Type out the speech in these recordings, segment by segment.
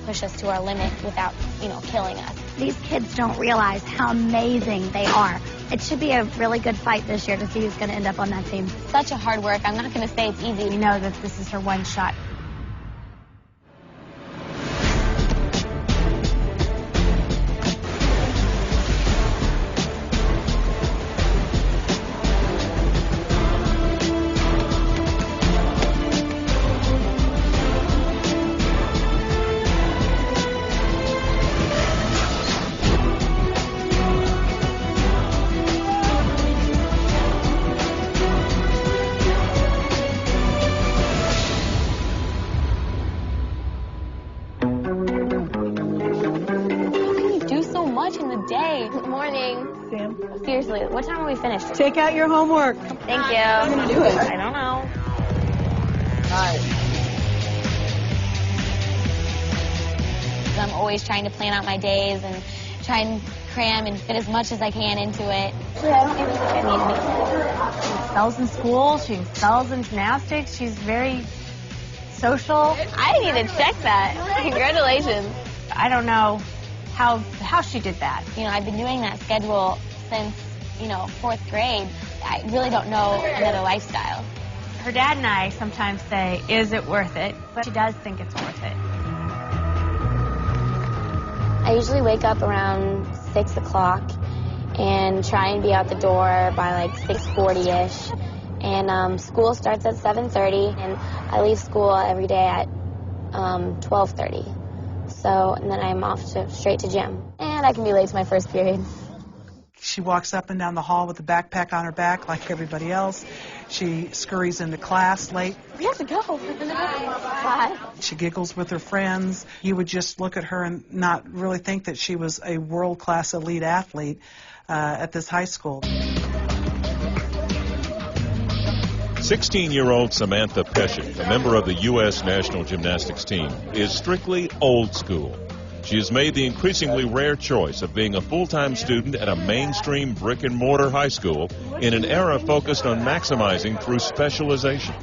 push us to our limit without, killing us. These kids don't realize how amazing they are. It should be a really good fight this year to see who's going to end up on that team. Such a hard work. I'm not going to say it's easy. We know that this is her one shot. In the day. Good morning. Sam? Seriously, what time are we finished? Take out your homework. Thank you. I'm going to do it. I don't know. Hi. I'm always trying to plan out my days and try and cram and fit as much as I can into it. I don't even think I need She excels in school. She excels in gymnastics. She's very social. I need to check that. Congratulations. I don't know how she did that. I've been doing that schedule since, 4th grade. I really don't know another lifestyle. Her dad and I sometimes say, is it worth it? But she does think it's worth it. I usually wake up around 6 o'clock and try and be out the door by like 6:40-ish. And school starts at 7:30, and I leave school every day at 12:30. So, and then I'm off straight to gym. And I can be late to my first period. She walks up and down the hall with a backpack on her back like everybody else. She scurries into class late. We have to go. Bye. She giggles with her friends. You would just look at her and not really think that she was a world-class elite athlete at this high school. 16-year-old Samantha Peszek, a member of the U.S. national gymnastics team, is strictly old school. She has made the increasingly rare choice of being a full-time student at a mainstream brick-and-mortar high school in an era focused on maximizing through specialization.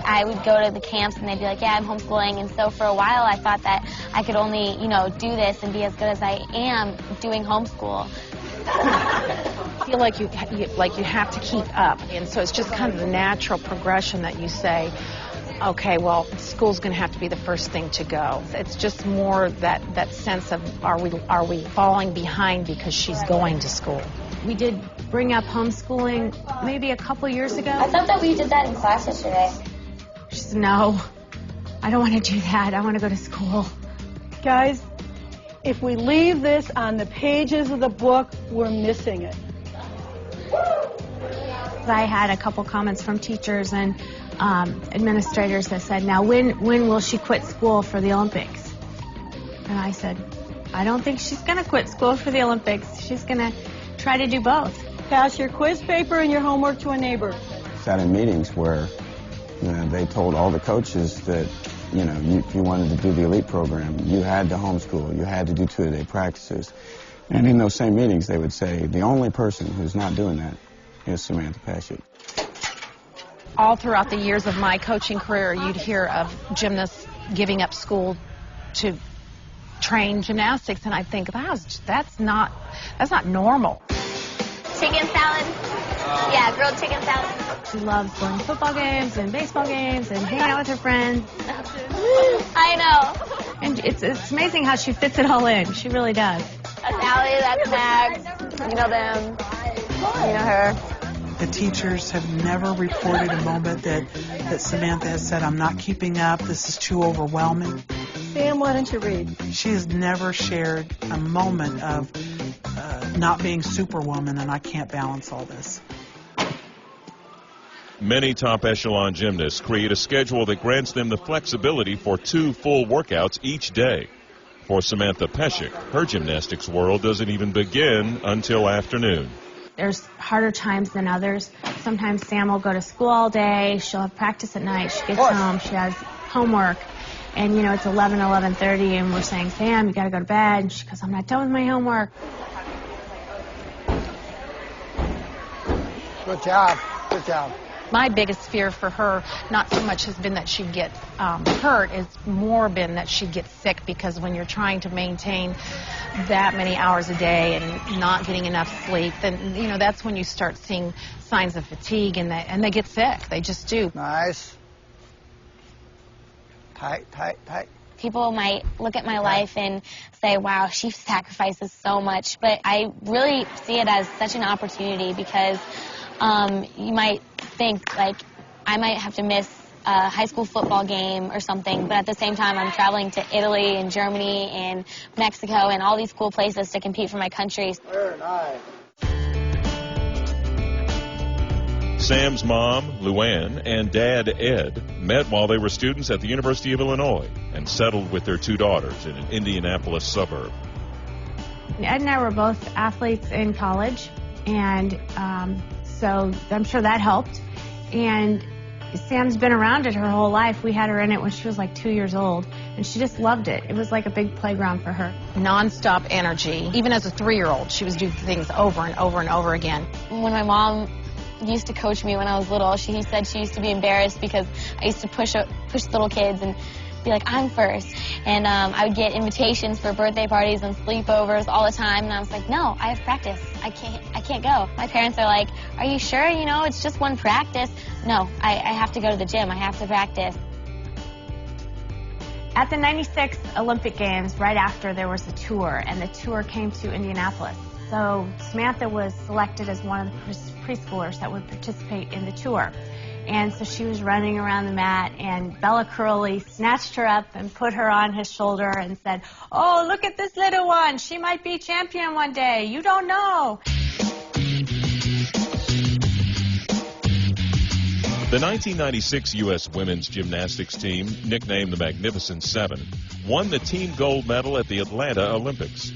I would go to the camps and they'd be like, yeah, I'm homeschooling. And so for a while I thought that I could only, do this and be as good as I am doing homeschool. I feel like you have to keep up, and so it's just kind of the natural progression that you say, okay, well, school's going to have to be the first thing to go. It's just more that sense of are we falling behind because she's going to school. We did bring up homeschooling maybe a couple years ago. I thought that we did that in class yesterday. She said, no, I don't want to do that. I want to go to school. Guys, if we leave this on the pages of the book, we're missing it. I had a couple comments from teachers and administrators that said, now when will she quit school for the Olympics? And I said, I don't think she's going to quit school for the Olympics. She's going to try to do both. Pass your quiz paper and your homework to a neighbor. Sat in meetings where they told all the coaches that if you wanted to do the elite program, you had to homeschool, you had to do 2-a-day practices. And in those same meetings, they would say, the only person who's not doing that is Samantha Peszek. All throughout the years of my coaching career, you'd hear of gymnasts giving up school to train gymnastics, and I think that's not normal. Chicken salad? Yeah, grilled chicken salad. She loves going to football games and baseball games and hanging out with her friends. I know. And it's amazing how she fits it all in. She really does. That's Allie, that's Max. You know them. You know her. The teachers have never reported a moment that Samantha has said, I'm not keeping up, this is too overwhelming. Sam, why don't you read? She has never shared a moment of not being Superwoman and I can't balance all this. Many top echelon gymnasts create a schedule that grants them the flexibility for 2 full workouts each day. For Samantha Peszek, her gymnastics world doesn't even begin until afternoon. There's harder times than others. Sometimes Sam will go to school all day, she'll have practice at night, she gets home, she has homework, and it's 11:30, and we're saying, Sam, you gotta go to bed, and she goes, I'm not done with my homework. Good job, good job. My biggest fear for her, not so much has been that she'd get hurt, it's more been that she'd get sick, because when you're trying to maintain that many hours a day and not getting enough sleep, then, you know, that's when you start seeing signs of fatigue, and they get sick. They just do. Nice. Tight, tight, tight. People might look at my life and say, wow, she sacrifices so much, but I really see it as such an opportunity, because you might think, like, I might have to miss a high school football game or something, but at the same time I'm traveling to Italy and Germany and Mexico and all these cool places to compete for my country. Very nice. Sam's mom, Luann, and dad, Ed, met while they were students at the University of Illinois and settled with their two daughters in an Indianapolis suburb. Ed and I were both athletes in college, and so I'm sure that helped. And Sam's been around it her whole life. We had her in it when she was like 2 years old, and she just loved it. It was like a big playground for her. Non-stop energy. Even as a 3-year-old, she was doing things over and over and over again. When my mom used to coach me when I was little, she said she used to be embarrassed because I used to push the little kids and be like, I'm first. And I would get invitations for birthday parties and sleepovers all the time, and I was like, no, I have practice. I can't go. My parents are like, are you sure? You know, it's just one practice. No, I have to go to the gym. I have to practice. At the 96 Olympic Games, right after, there was a tour, and the tour came to Indianapolis. So Samantha was selected as one of the preschoolers that would participate in the tour. And so she was running around the mat, and Bella Curley snatched her up and put her on his shoulder and said, oh, look at this little one. She might be champion one day. You don't know. The 1996 U.S. women's gymnastics team, nicknamed the Magnificent Seven, won the team gold medal at the Atlanta Olympics.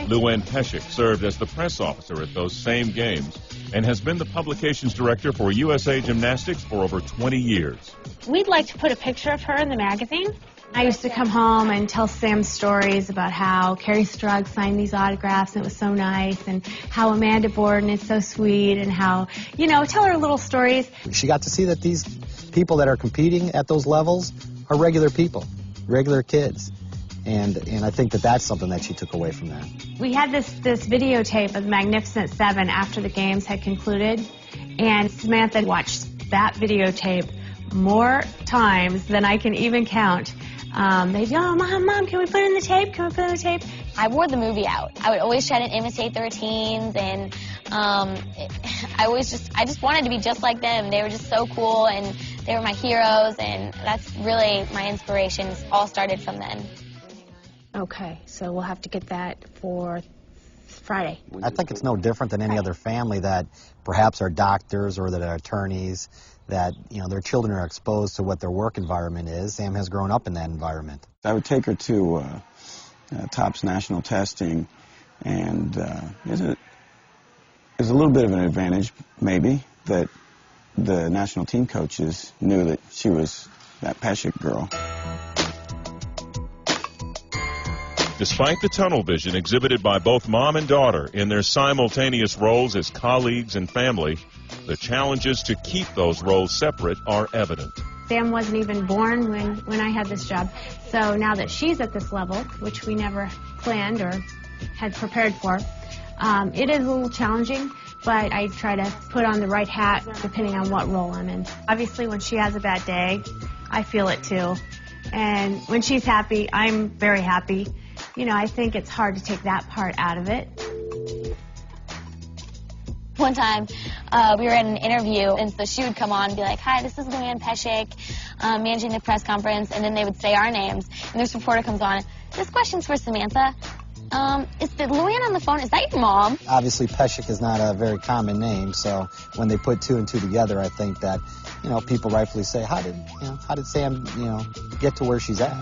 Luann Peszek served as the press officer at those same games and has been the publications director for USA Gymnastics for over 20 years. We'd like to put a picture of her in the magazine. I used to come home and tell Sam stories about how Carrie Strug signed these autographs and it was so nice, and how Amanda Borden is so sweet, and how, you know, tell her little stories. She got to see that these people that are competing at those levels are regular people, regular kids. And I think that that's something that she took away from that. We had this videotape of the Magnificent Seven after the games had concluded, and Samantha watched that videotape more times than I can even count. They'd go, oh, Mom, can we put in the tape? Can we put in the tape? I wore the movie out. I would always try to imitate the routines, and I just wanted to be just like them. They were just so cool, and they were my heroes, and that's really my inspiration. It all started from then. Okay, so we'll have to get that for Friday. I think it's no different than any other family that perhaps are doctors or that are attorneys, that, you know, their children are exposed to what their work environment is. Sam has grown up in that environment. I would take her to TOPS national testing, and there's a little bit of an advantage, maybe, that the national team coaches knew that she was that Peszek girl. Despite the tunnel vision exhibited by both mom and daughter in their simultaneous roles as colleagues and family, the challenges to keep those roles separate are evident. Sam wasn't even born when I had this job. So now that she's at this level, which we never planned or had prepared for, it is a little challenging, but I try to put on the right hat depending on what role I'm in. Obviously, when she has a bad day, I feel it too. And when she's happy, I'm very happy. You know, I think it's hard to take that part out of it. One time, we were at an interview, and so she would come on and be like, hi, this is Luann Peszek, managing the press conference, and then they would say our names, and this reporter comes on, this question's for Samantha. Is the Luann on the phone? Is that your mom? Obviously, Peszek is not a very common name, so when they put two and two together, I think that, you know, people rightfully say, how did Sam, you know, get to where she's at?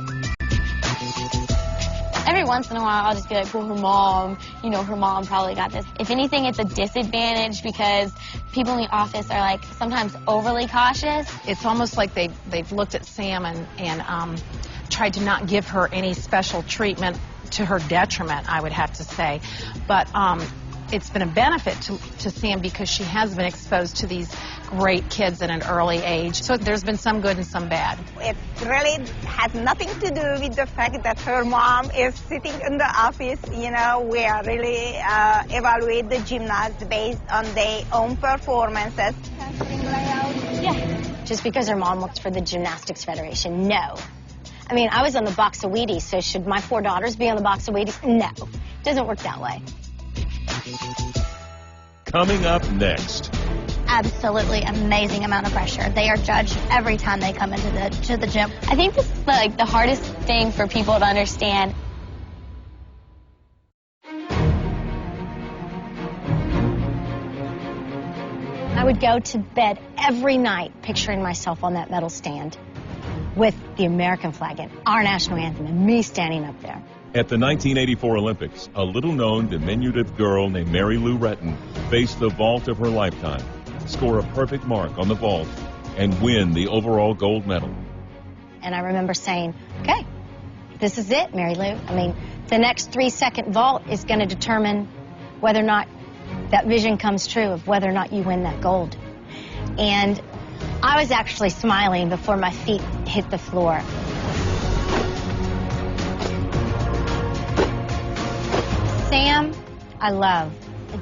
Every once in a while, I'll just be like, well, her mom probably got this. If anything, it's a disadvantage because people in the office are, like, sometimes overly cautious. It's almost like they've looked at Sam and tried to not give her any special treatment to her detriment, I would have to say. But it's been a benefit to Sam because she has been exposed to these great kids at an early age. So there's been some good and some bad. It really has nothing to do with the fact that her mom is sitting in the office. You know, we are really evaluate the gymnasts based on their own performances. Yeah. Just because her mom works for the Gymnastics Federation, no. I mean, I was on the box of Wheaties, so should my 4 daughters be on the box of Wheaties? No. Doesn't work that way. Coming up next. Absolutely amazing amount of pressure. They are judged every time they come into the gym. I think this is the hardest thing for people to understand. I would go to bed every night picturing myself on that medal stand with the American flag and our national anthem and me standing up there. At the 1984 Olympics, a little-known diminutive girl named Mary Lou Retton faced the vault of her lifetime, score a perfect mark on the vault, and win the overall gold medal. And I remember saying, okay, this is it, Mary Lou. I mean, the next 3-second vault is going to determine whether or not that vision comes true of whether or not you win that gold. And I was actually smiling before my feet hit the floor. Sam, I love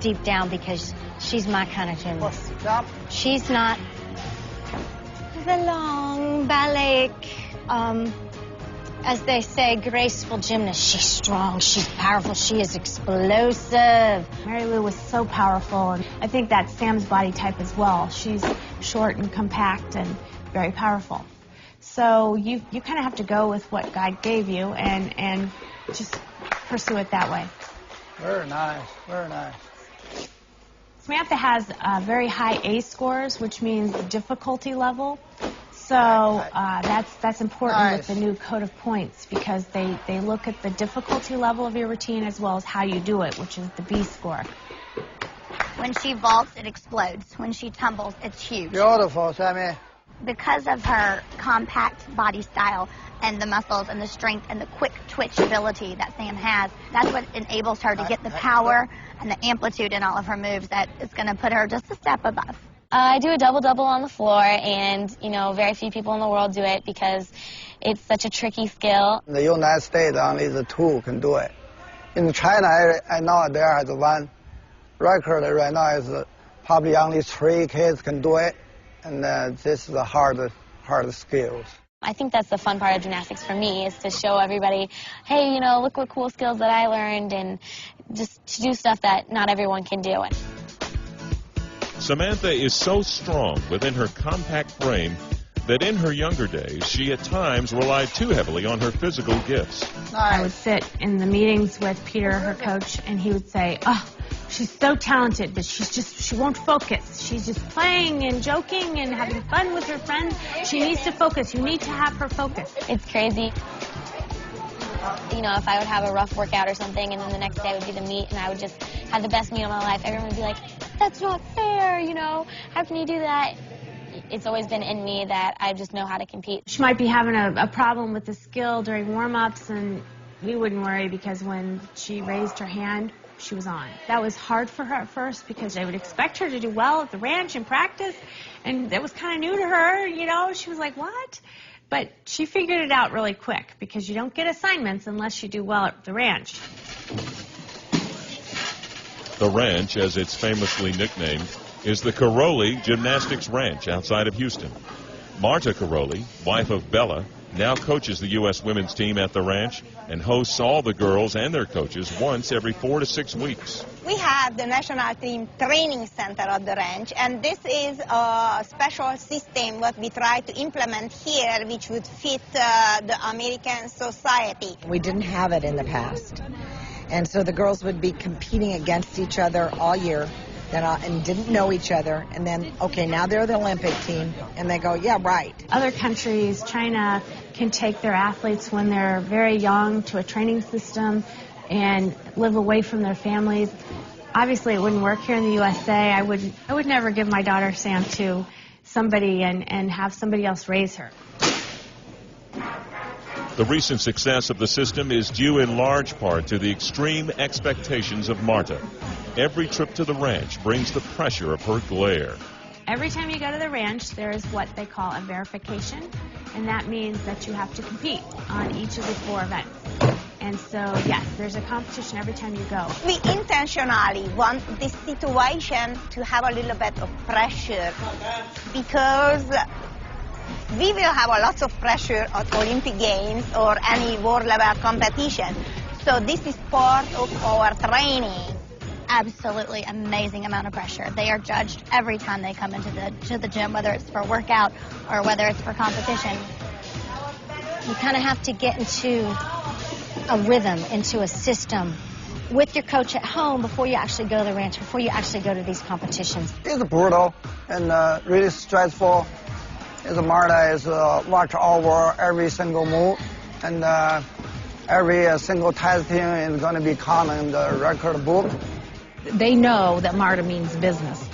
deep down because she's my kind of gymnast. She's not the long ballet, as they say, graceful gymnast. She's strong, she's powerful, she is explosive. Mary Lou was so powerful, and I think that's Sam's body type as well. She's short and compact and very powerful. So you kind of have to go with what God gave you and just pursue it that way. Very nice, very nice. Samantha has very high A scores, which means difficulty level. So that's important with the new code of points because they look at the difficulty level of your routine as well as how you do it, which is the B score. When she vaults, it explodes. When she tumbles, it's huge. Beautiful, Sammy. Because of her compact body style and the muscles and the strength and the quick twitch ability that Sam has, that's what enables her to get the power and the amplitude in all of her moves that is going to put her just a step above. I do a double-double on the floor, and, you know, very few people in the world do it because it's such a tricky skill. In the United States, only the 2 can do it. In China, I know there is one record right now is probably only 3 kids can do it, and this is the hard skills. I think that's the fun part of gymnastics for me, is to show everybody, hey, you know, look what cool skills that I learned, and just to do stuff that not everyone can do. Samantha is so strong within her compact frame that in her younger days, she at times relied too heavily on her physical gifts. I would sit in the meetings with Peter, her coach, and he would say, oh, she's so talented, but she won't focus. She's just playing and joking and having fun with her friends. She needs to focus. You need to have her focus. It's crazy. You know, if I would have a rough workout or something, and then the next day would be the meet, and I would just have the best meet of my life, everyone would be like, that's not fair, you know, how can you do that? It's always been in me that I just know how to compete. She might be having a problem with the skill during warm-ups, and we wouldn't worry because when she raised her hand, she was on. That was hard for her at first because they would expect her to do well at the ranch in practice, and that was kind of new to her, you know. She was like, what? But she figured it out really quick because you don't get assignments unless you do well at the ranch. The ranch, as it's famously nicknamed, is the Caroli Gymnastics Ranch outside of Houston. Marta Caroli, wife of Bella, now coaches the U.S. women's team at the ranch and hosts all the girls and their coaches once every 4 to 6 weeks. We have the national team training center at the ranch, and this is a special system what we try to implement here, which would fit the American society. We didn't have it in the past, and so the girls would be competing against each other all year. And didn't know each other, and then, okay, now they're the Olympic team, and they go, yeah, right. Other countries, China, can take their athletes when they're very young to a training system and live away from their families. Obviously, it wouldn't work here in the USA. I would never give my daughter Sam to somebody and have somebody else raise her. The recent success of the system is due in large part to the extreme expectations of Marta. Every trip to the ranch brings the pressure of her glare. Every time you go to the ranch, there is what they call a verification, and that means that you have to compete on each of the 4 events. And so, yes, there's a competition every time you go. We intentionally want this situation to have a little bit of pressure because we will have a lot of pressure at Olympic Games or any world level competition. So this is part of our training. Absolutely amazing amount of pressure. They are judged every time they come into the gym, whether it's for workout or whether it's for competition. You kind of have to get into a rhythm, into a system with your coach at home before you actually go to the ranch, before you actually go to these competitions. It's brutal and really stressful. Marta is watch over every single move, and every single testing is going to be counted in the record book. They know that MARTA means business.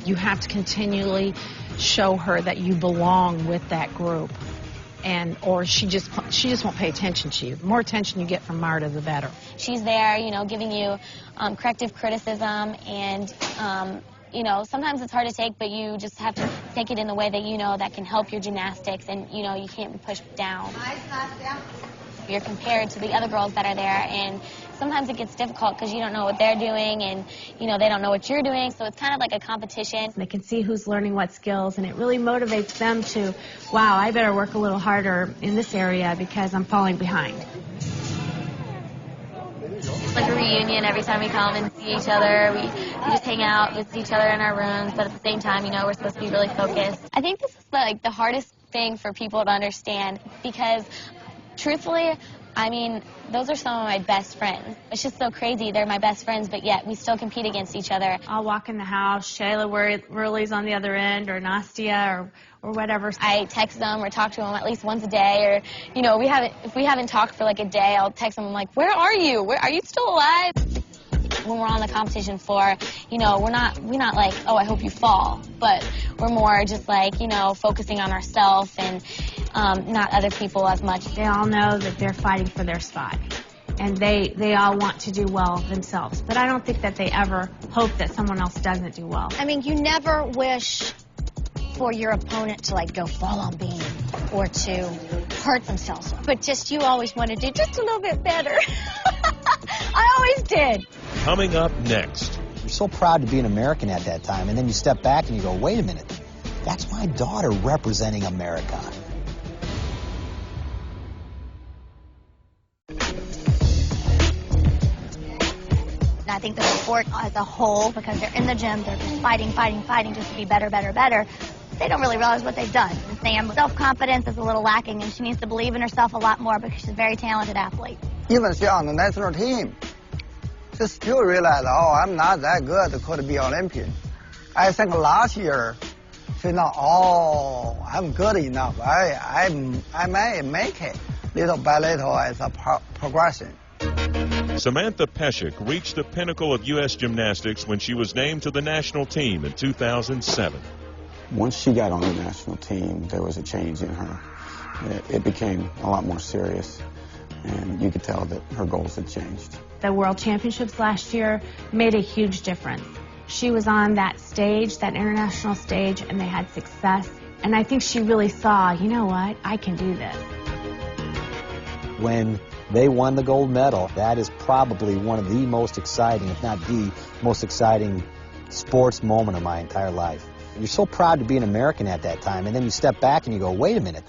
You have to continually show her that you belong with that group, or she just won't pay attention to you. The more attention you get from MARTA, the better. She's there, giving you corrective criticism, and sometimes it's hard to take, but you just have to take it in the way that that can help your gymnastics, and you can't be pushed down. You're compared to the other girls that are there, and sometimes it gets difficult because you don't know what they're doing, and they don't know what you're doing, so it's kind of like a competition. They can see who's learning what skills, and it really motivates them to, wow, I better work a little harder in this area because I'm falling behind. It's like a reunion every time we come and see each other. We just hang out, visit each other in our rooms, but at the same time, we're supposed to be really focused. I think this is the hardest thing for people to understand because truthfully, those are some of my best friends. It's just so crazy. They're my best friends, but yet we still compete against each other. I'll walk in the house, Shayla Worley's on the other end, or Nastia, or whatever. I text them or talk to them at least once a day, or, if we haven't talked for like a day, I'll text them, I'm like, where are you? Are you still alive? When we're on the competition floor, we're not like, oh, I hope you fall, but we're more just like, focusing on ourselves and not other people as much. They all know that they're fighting for their spot, and they all want to do well themselves, but I don't think that they ever hope that someone else doesn't do well. You never wish for your opponent to go fall on beam or to hurt themselves, but you always want to do just a little bit better. I always did. Coming up next. You're so proud to be an American at that time, and then you step back and you go, wait a minute, that's my daughter representing America. I think the sport as a whole, because they're in the gym, they're just fighting just to be better. They don't really realize what they've done. And Sam's self-confidence is a little lacking, and she needs to believe in herself a lot more because she's a very talented athlete. Even she on the national team, she still realized, oh, I'm not that good to be Olympian. I think last year, she know, oh, I'm good enough. I may make it little by little as a progression. Samantha Peszek reached the pinnacle of U.S. gymnastics when she was named to the national team in 2007. Once she got on the national team, there was a change in her. It became a lot more serious, and you could tell that her goals had changed. The World Championships last year made a huge difference. She was on that stage, that international stage, and they had success. And I think she really saw, you know what, I can do this. When they won the gold medal, that is probably one of the most exciting, if not the most exciting sports moment of my entire life. You're so proud to be an American at that time, and then you step back and you go, wait a minute,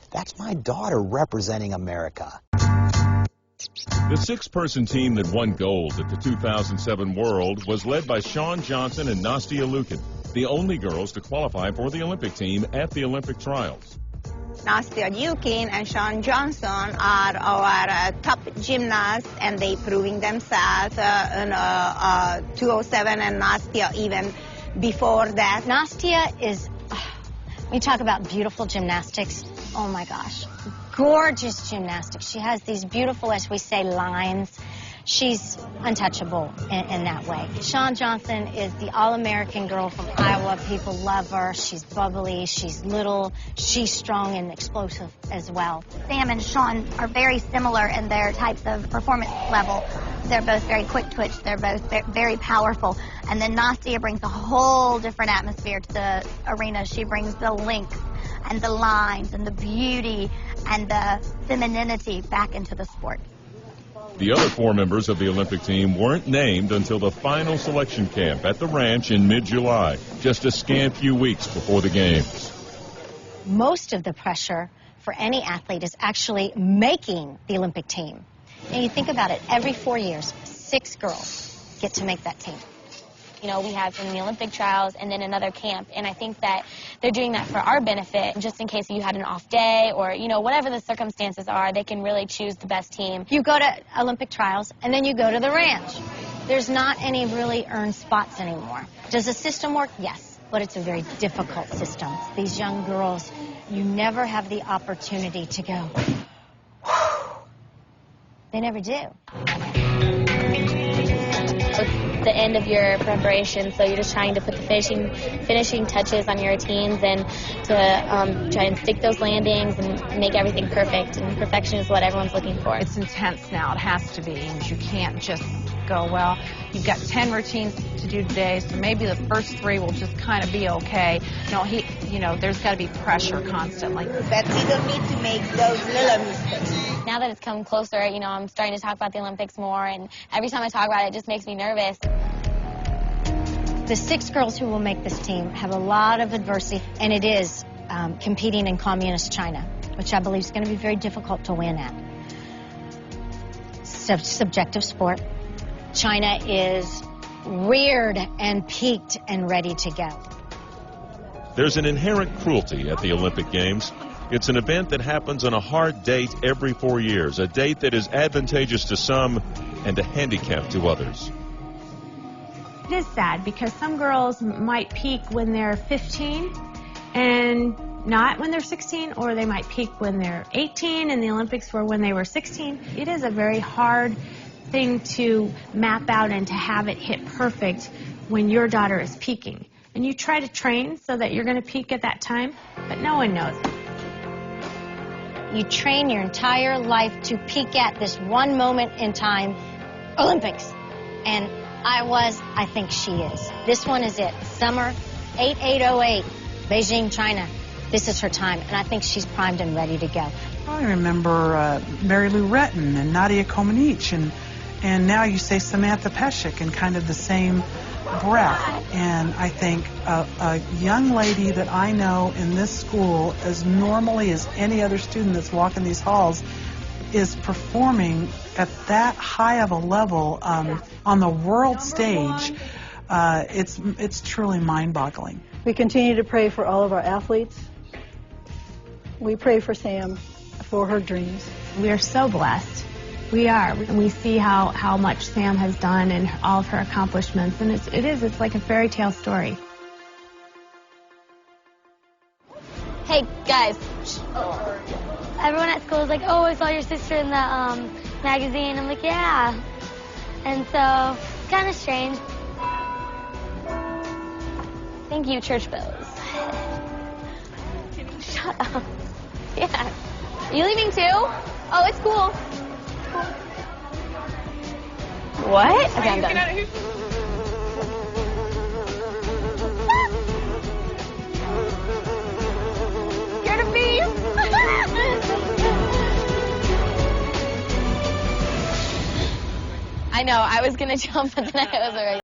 that's my daughter representing America. The 6-person team that won gold at the 2007 World was led by Shawn Johnson and Nastia Lukin, the only girls to qualify for the Olympic team at the Olympic trials. Nastia Lukin and Shawn Johnson are our top gymnasts, and they proving themselves in 207, and Nastia even before that. Nastia is, we talk about beautiful gymnastics. Oh my gosh, gorgeous gymnastics. She has these beautiful, as we say, lines. She's untouchable in that way. Shawn Johnson is the all-American girl from Iowa. People love her. She's bubbly. She's little. She's strong and explosive as well. Sam and Shawn are very similar in their types of performance level. They're both very quick twitch. They're both very powerful. And then Nastia brings a whole different atmosphere to the arena. She brings the length and the lines and the beauty and the femininity back into the sport. The other 4 members of the Olympic team weren't named until the final selection camp at the ranch in mid-July, just a scant few weeks before the games. Most of the pressure for any athlete is actually making the Olympic team. And you think about it, every 4 years, 6 girls get to make that team. You know, we have in the Olympic trials and then another camp, and I think that they're doing that for our benefit, just in case you had an off day or, you know, whatever the circumstances are, they can really choose the best team. You go to Olympic trials, and then you go to the ranch. There's not any really earned spots anymore. Does the system work? Yes, but it's a very difficult system. These young girls, you never have the opportunity to go. They never do. It's the end of your preparation, so you're just trying to put the finishing touches on your routines and to try and stick those landings and make everything perfect. And perfection is what everyone's looking for. It's intense now. It has to be. And you can't just go, well, you've got 10 routines to do today, so maybe the first 3 will just kind of be okay. No, there's got to be pressure constantly. That we don't need to make those little mistakes. Now that it's come closer, you know, I'm starting to talk about the Olympics more, and every time I talk about it, it just makes me nervous. The 6 girls who will make this team have a lot of adversity, and it is competing in communist China, which I believe is going to be very difficult to win at. Subjective sport. China is reared and peaked and ready to go. There's an inherent cruelty at the Olympic Games. It's an event that happens on a hard date every 4 years, a date that is advantageous to some and a handicap to others. It is sad because some girls might peak when they're 15 and not when they're 16, or they might peak when they're 18 and the Olympics were when they were 16. It is a very hard thing to map out and to have it hit perfect when your daughter is peaking. And you try to train so that you're going to peak at that time, but no one knows. You train your entire life to peak at this one moment in time, Olympics. And I think she is. This one is it. Summer 8808, Beijing, China. This is her time, and I think she's primed and ready to go. I remember Mary Lou Retton and Nadia Comaneci, and now you say Samantha Peszek in kind of the same breath. And I think a young lady that I know in this school, as normally as any other student that's walking these halls, is performing at that high of a level on the world stage. It's truly mind-boggling. We continue to pray for all of our athletes. We pray for Sam, for her dreams. We are so blessed. We are. And we see how much Sam has done and all of her accomplishments. And it's like a fairy tale story. Hey, guys. Everyone at school is like, oh, I saw your sister in the magazine. I'm like, yeah. And so, it's kind of strange. Thank you, church bells. Shut up. Yeah. Are you leaving too? Oh, it's cool. What? Okay, I'm done. Scared of bees? I know, I was gonna jump, but then I was already.